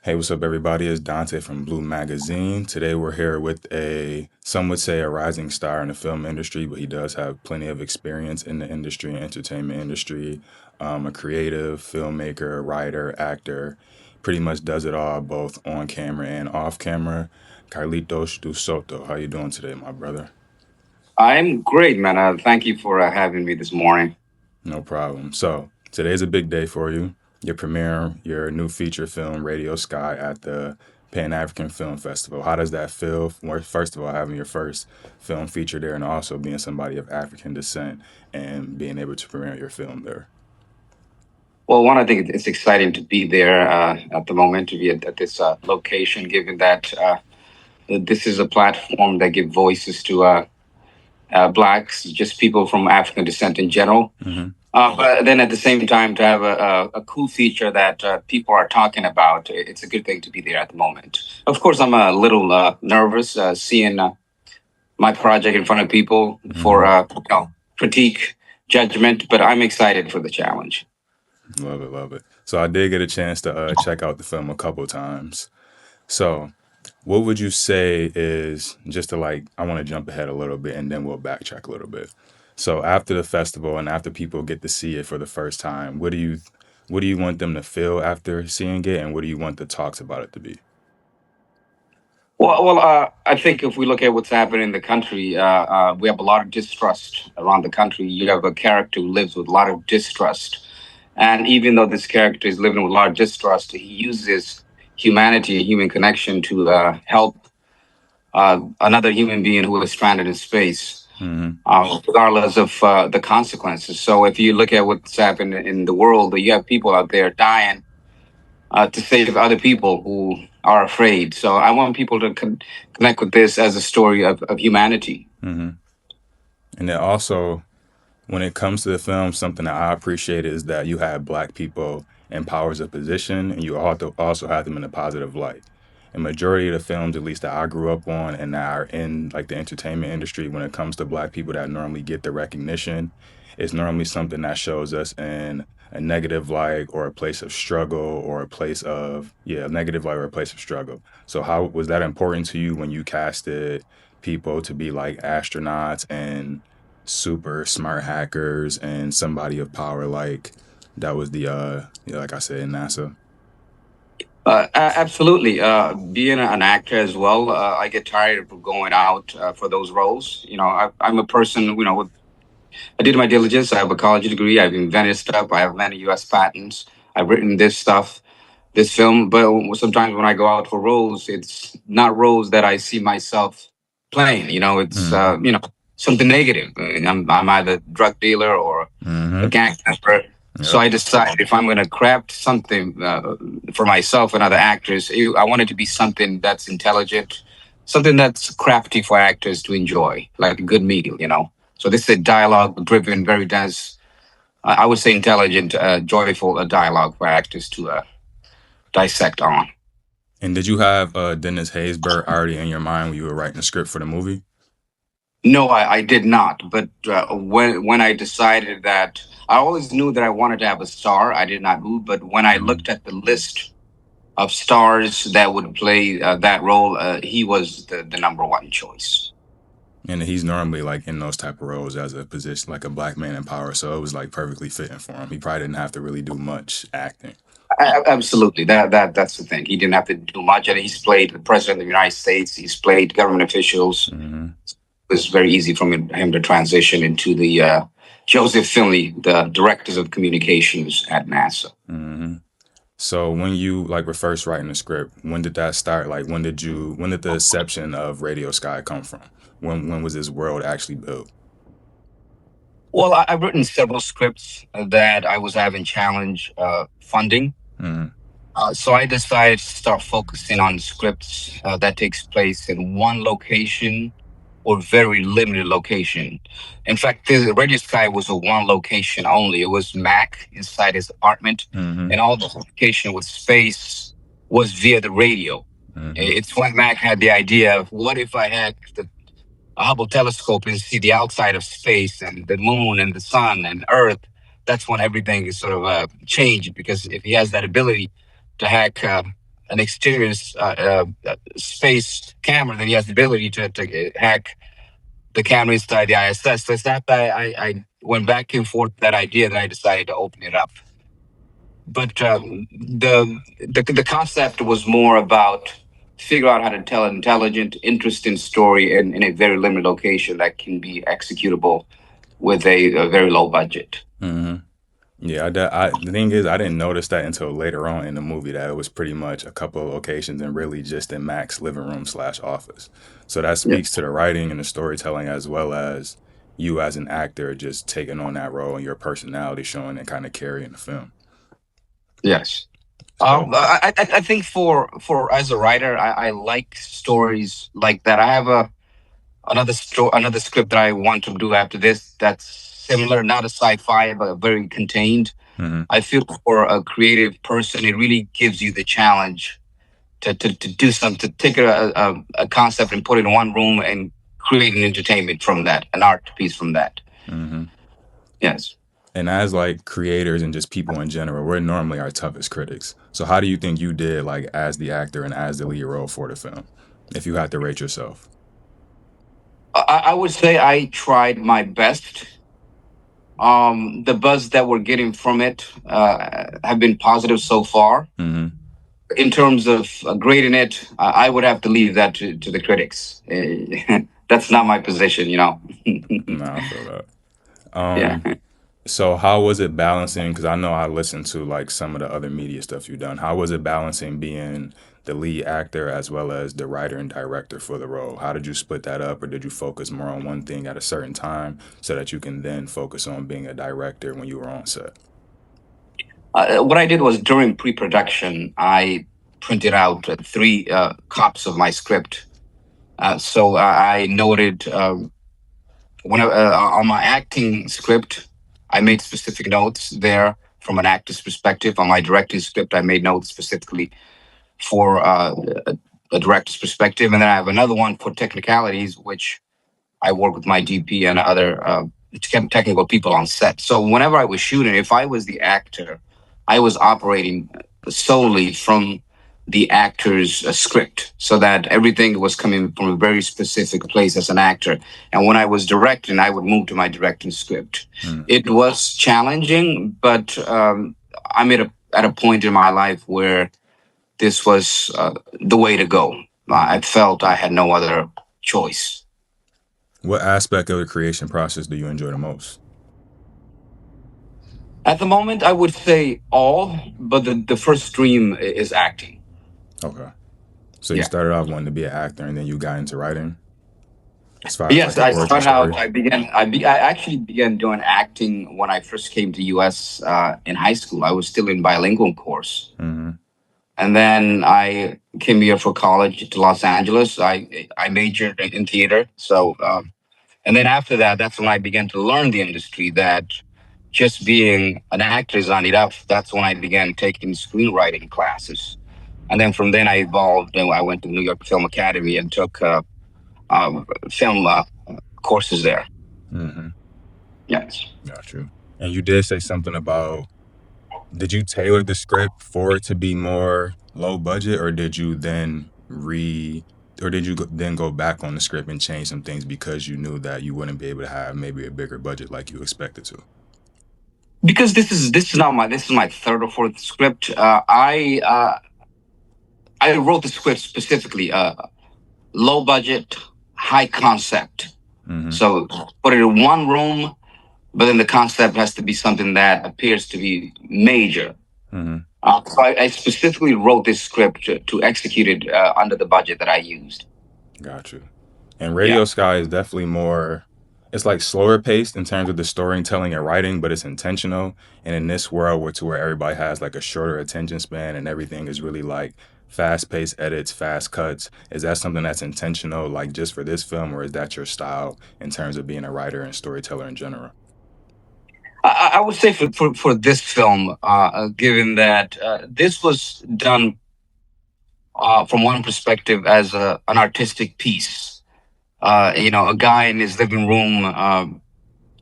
Hey, what's up, everybody? It's Dante from Bleu Magazine. Today we're here with some would say a rising star in the film industry, but he does have plenty of experience in the industry, entertainment industry, a creative, filmmaker, writer, actor, pretty much does it all, both on camera and off camera. Carlitos Do Souto, how you doing today, my brother? I'm great, man. Thank you for having me this morning. No problem. So today's a big day for you. You're premiering your new feature film, Radio Sky, at the Pan African Film Festival. How does that feel? First of all, having your first film feature there, and also being somebody of African descent and being able to premiere your film there. Well, one, I think it's exciting to be there at the moment, to be at this location, given that this is a platform that gives voices to blacks, just people from African descent in general. Hmm. But then at the same time, to have a cool feature that people are talking about, it's a good thing to be there at the moment. Of course, I'm a little nervous seeing my project in front of people for Hmm. critique, judgment, but I'm excited for the challenge. Love it, love it. So I did get a chance to check out the film a couple times. So what would you say is just to like, I want to jump ahead a little bit and then we'll backtrack a little bit. So after the festival and after people get to see it for the first time, what do you want them to feel after seeing it, and what do you want the talks about it to be? I think if we look at what's happening in the country, we have a lot of distrust around the country. You have a character who lives with a lot of distrust. And even though this character is living with a lot of distrust, he uses humanity and human connection to help another human being who is stranded in space, Hmm. regardless of the consequences. So if you look at what's happened in the world, you have people out there dying to save other people who are afraid. So I want people to connect with this as a story of humanity. Hmm. And then also, when it comes to the film, something that I appreciate is that you have black people in powers of position, and you also have them in a positive light. And majority of the films, at least that I grew up on and that are in like the entertainment industry, when it comes to black people that normally get the recognition, it's normally something that shows us in a negative light or a place of struggle or a place of, yeah, a negative light or a place of struggle. So how was that important to you when you casted people to be like astronauts and super smart hackers and somebody of power, like that was the yeah, like I said, in NASA? Absolutely. Being an actor as well, I get tired of going out for those roles. I'm a person, I did my diligence. I have a college degree. I've invented stuff. I have many US patents. I've written this stuff, this film. But sometimes when I go out for roles, it's not roles that I see myself playing. It's, Mm-hmm. something negative. I'm either a drug dealer or a Mm-hmm. gang member. So Yep. I decided if I'm going to craft something for myself and other actors, I want it to be something that's intelligent, something that's crafty for actors to enjoy, like a good meal. So this is a dialogue-driven, very dense, I would say intelligent, joyful dialogue for actors to dissect on. And did you have Dennis Haysbert already in your mind when you were writing the script for the movie? No, I did not. But when I decided that, I always knew that I wanted to have a star. I did not move. But when I Mm-hmm. looked at the list of stars that would play that role, he was the number one choice. And he's normally like in those type of roles as a position, like a black man in power. So it was like perfectly fitting for him. He probably didn't have to really do much acting. Absolutely, that's the thing. He didn't have to do much, and he's played the president of the United States. He's played government officials. Mm-hmm. It was very easy for him to transition into the Joseph Finley, the directors of communications at NASA. Mm-hmm. So when you like were first writing the script, when did that start? Like when did the inception of Radio Sky come from? When was this world actually built? Well, I've written several scripts that I was having challenge funding. Mm-hmm. So I decided to start focusing on scripts that takes place in one location or very limited location. In fact, the Radio Sky was a one location only. It was Mac inside his apartment, Mm-hmm. and all the communication with space was via the radio. Mm-hmm. It's when Mac had the idea of what if I had the Hubble telescope and see the outside of space and the moon and the sun and Earth. That's when everything is sort of changed because if he has that ability to hack an exterior space camera, then he has the ability to hack the camera inside the ISS. So it's that I went back and forth that idea that I decided to open it up. But the concept was more about figure out how to tell an intelligent, interesting story in a very limited location that can be executable with a very low budget. Hmm. Yeah, the thing is, I didn't notice that until later on in the movie that it was pretty much a couple of locations and really just in Mac's living room slash office. So that Yeah. speaks to the writing and the storytelling as well as you as an actor just taking on that role and your personality showing and kind of carrying the film. Yes. So, I think for as a writer, I like stories like that. I have another script that I want to do after this that's similar, not a sci-fi, but very contained. hmm I feel for a creative person, it really gives you the challenge to do something, to take a concept and put it in one room and create an entertainment from that, an art piece from that. hmm Yes. and as like creators and just people in general, we're normally our toughest critics. So how do you think you did like as the actor and as the lead role for the film, if you had to rate yourself? I would say I tried my best. The buzz that we're getting from it have been positive so far. Hmm. In terms of grading it, I would have to leave that to the critics. That's not my position, you know. No, I feel that. Yeah. So how was it balancing? Because I know I listened to like some of the other media stuff you've done. How was it balancing being the lead actor as well as the writer and director for the role? How did you split that up, or did you focus more on one thing at a certain time so that you can then focus on being a director when you were on set? What I did was during pre-production, I printed out three copies of my script. So I noted on my acting script, I made specific notes there from an actor's perspective. On my directing script, I made notes specifically for a director's perspective, and then I have another one for technicalities, which I work with my DP and other technical people on set. So whenever I was shooting, if I was the actor, I was operating solely from the actor's script, so that everything was coming from a very specific place as an actor. And when I was directing, I would move to my directing script. Mm. It was challenging, but I'm at a point in my life where this was the way to go. I felt I had no other choice. What aspect of the creation process do you enjoy the most? At the moment, I would say all, but the first dream is acting. Okay. So you Yeah. started off wanting to be an actor and then you got into writing as far as like Yes, the I origin started out. story? I actually began doing acting when I first came to U.S. In high school. I was still in bilingual course, Mm-hmm. and then I came here for college to Los Angeles. I majored in theater. So, and then after that, that's when I began to learn the industry. That just being an actor is not enough. That's when I began taking screenwriting classes. And then from then I evolved and I went to New York Film Academy and took film courses there. Mm-hmm. Yes. Got you. And you did say something about, did you tailor the script for it to be more low budget, or did you then then go back on the script and change some things because you knew that you wouldn't be able to have maybe a bigger budget like you expected to? Because this is my third or fourth script. I wrote the script specifically low budget, high concept. Mm-hmm. So put it in one room, but then the concept has to be something that appears to be major. Mm-hmm. So I specifically wrote this script to execute it under the budget that I used. Got you. And Yeah. Radio Sky is definitely more, it's like slower paced in terms of the storytelling and writing, but it's intentional. And in this world where everybody has like a shorter attention span and everything is really like fast paced edits, fast cuts, is that something that's intentional, like just for this film, or is that your style in terms of being a writer and storyteller in general? I would say for this film, given that this was done from one perspective as an artistic piece, a guy in his living room,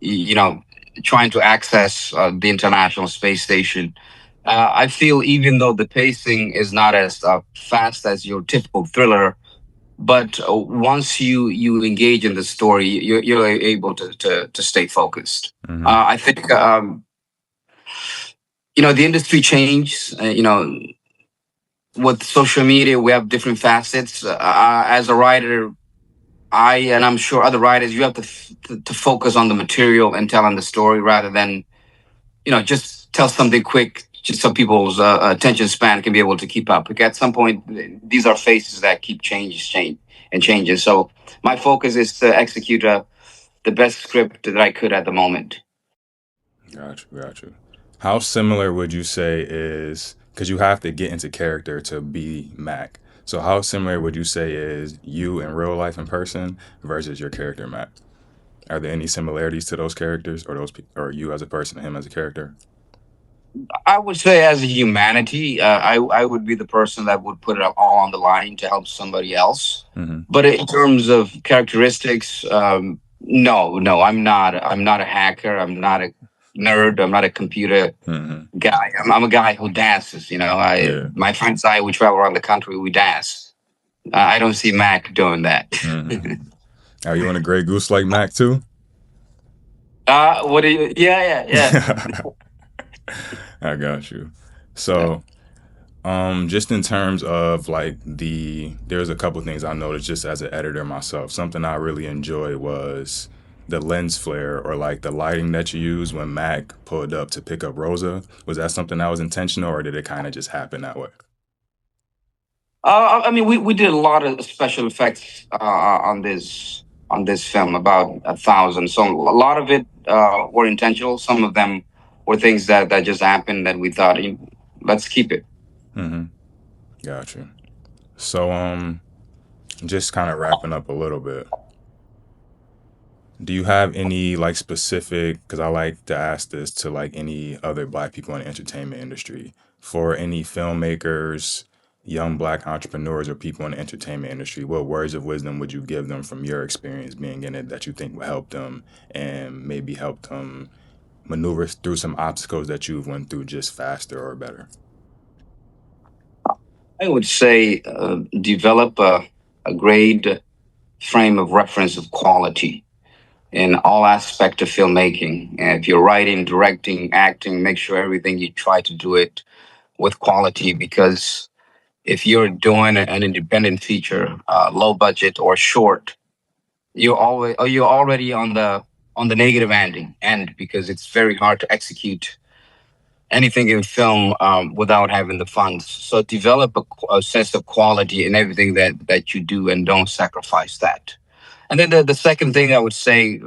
you know, trying to access the International Space Station. I feel even though the pacing is not as fast as your typical thriller, but once you engage in the story, you're able to stay focused. Hmm. I think the industry changes. With social media, we have different facets. As a writer, and I'm sure other writers, you have to focus on the material and telling the story rather than just tell something quick, just so people's attention span can be able to keep up. Because at some point, these are faces that keep changing. So my focus is to execute the best script that I could at the moment. Gotcha, gotcha. How similar would you say is, because you have to get into character to be Mac. So how similar would you say is you in real life in person versus your character Mac? Are there any similarities to those characters, or or you as a person, him as a character? I would say, as a humanity, I would be the person that would put it all on the line to help somebody else. Hmm. But in terms of characteristics, no, no, I'm not. I'm not a hacker. I'm not a nerd. I'm not a computer Hmm. guy. I'm a guy who dances. Yeah. My friends and I, we travel around the country. We dance. I don't see Mac doing that. Hmm. Are you in a Grey Goose like Mac too? What do you? Yeah, yeah, I got you. yeah. So, just in terms of like there's a couple things I noticed just as an editor myself. Something I really enjoyed was the lens flare or like the lighting that you use when Mac pulled up to pick up Rosa. Was that something that was intentional, or did it kind of just happen that way? I mean, we did a lot of special effects on this film, about 1,000. So a lot of it were intentional. Some of them were things that just happened that we thought, let's keep it. Hmm. Gotcha. So, just kind of wrapping up a little bit. Do you have any like specific, because I like to ask this to like any other black people in the entertainment industry, for any filmmakers, young black entrepreneurs, or people in the entertainment industry, what words of wisdom would you give them from your experience being in it that you think will help them and maybe help them maneuver through some obstacles that you've went through just faster or better? I would say develop a great frame of reference of quality in all aspect of filmmaking. And if you're writing, directing, acting, make sure everything you try to do it with quality, because if you're doing an independent feature, low budget or short, you're already on the negative end, because it's very hard to execute anything in film without having the funds. So develop a sense of quality in everything that you do, and don't sacrifice that. And then the second thing I would say,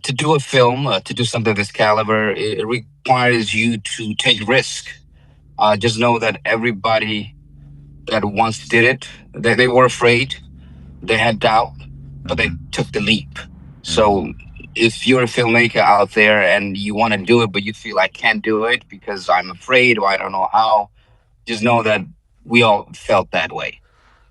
to do a film, to do something of this caliber, it requires you to take risk. Just know that everybody that once did it, they were afraid, they had doubt, but they Hmm. took the leap. Hmm. So if you're a filmmaker out there and you want to do it, but you feel I can't do it because I'm afraid or I don't know how, just know that we all felt that way.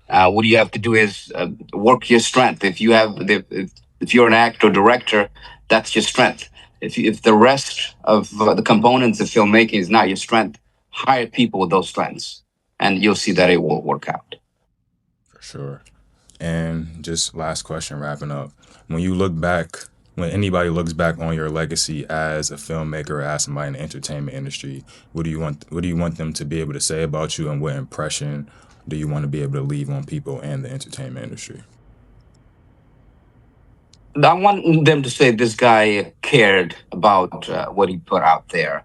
What you have to do is work your strength. If you're an actor or director, that's your strength. If the rest of the components of filmmaking is not your strength, hire people with those strengths, and you'll see that it will work out. For sure. And just last question, wrapping up. When you look back, when anybody looks back on your legacy as a filmmaker or as somebody in the entertainment industry, what do you want them to be able to say about you, and what impression do you want to be able to leave on people and the entertainment industry? I want them to say this guy cared about what he put out there.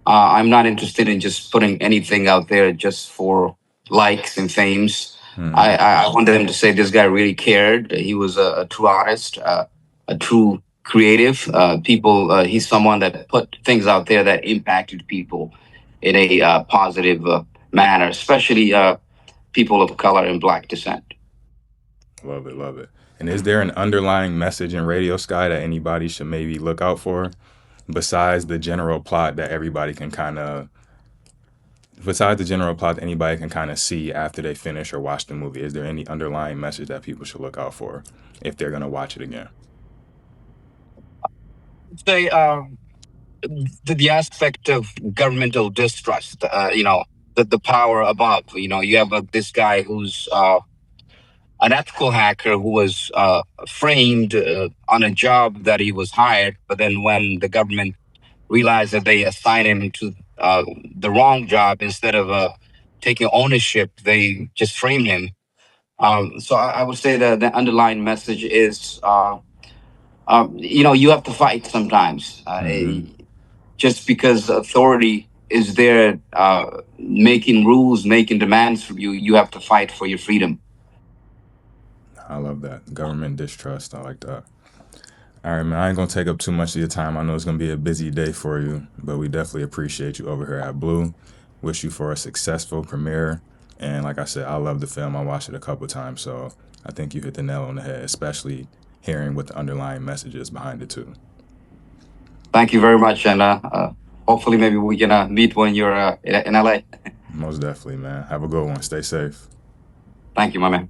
I'm not interested in just putting anything out there just for likes and fames. Hmm. I want them to say this guy really cared. He was a true artist, a true creative. He's someone that put things out there that impacted people in a positive manner, especially people of color and black descent. Love it, love it. And is there an underlying message in Radio Sky that anybody should maybe look out for, besides the general plot that everybody can kind of besides the general plot that anybody can kind of see after they finish or watch the movie? Is there any underlying message that people should look out for if they're gonna watch it again? Say the aspect of governmental distrust. The power above. You have this guy who's an ethical hacker who was framed on a job that he was hired, but then when the government realized that they assigned him to the wrong job, instead of taking ownership, they just framed him. So I would say that the underlying message is, you have to fight sometimes. Just because authority is there making rules, making demands from you, you have to fight for your freedom. I love that. Government distrust. I like that. All right, man. I ain't gonna take up too much of your time. I know it's gonna be a busy day for you, but we definitely appreciate you over here at Blue. Wish you for a successful premiere. And like I said, I love the film. I watched it a couple times, so I think you hit the nail on the head, especially hearing what the underlying message is behind it too. Thank you very much, and hopefully maybe we can meet when you're in LA. Most definitely, man. Have a good one. Stay safe. Thank you, my man.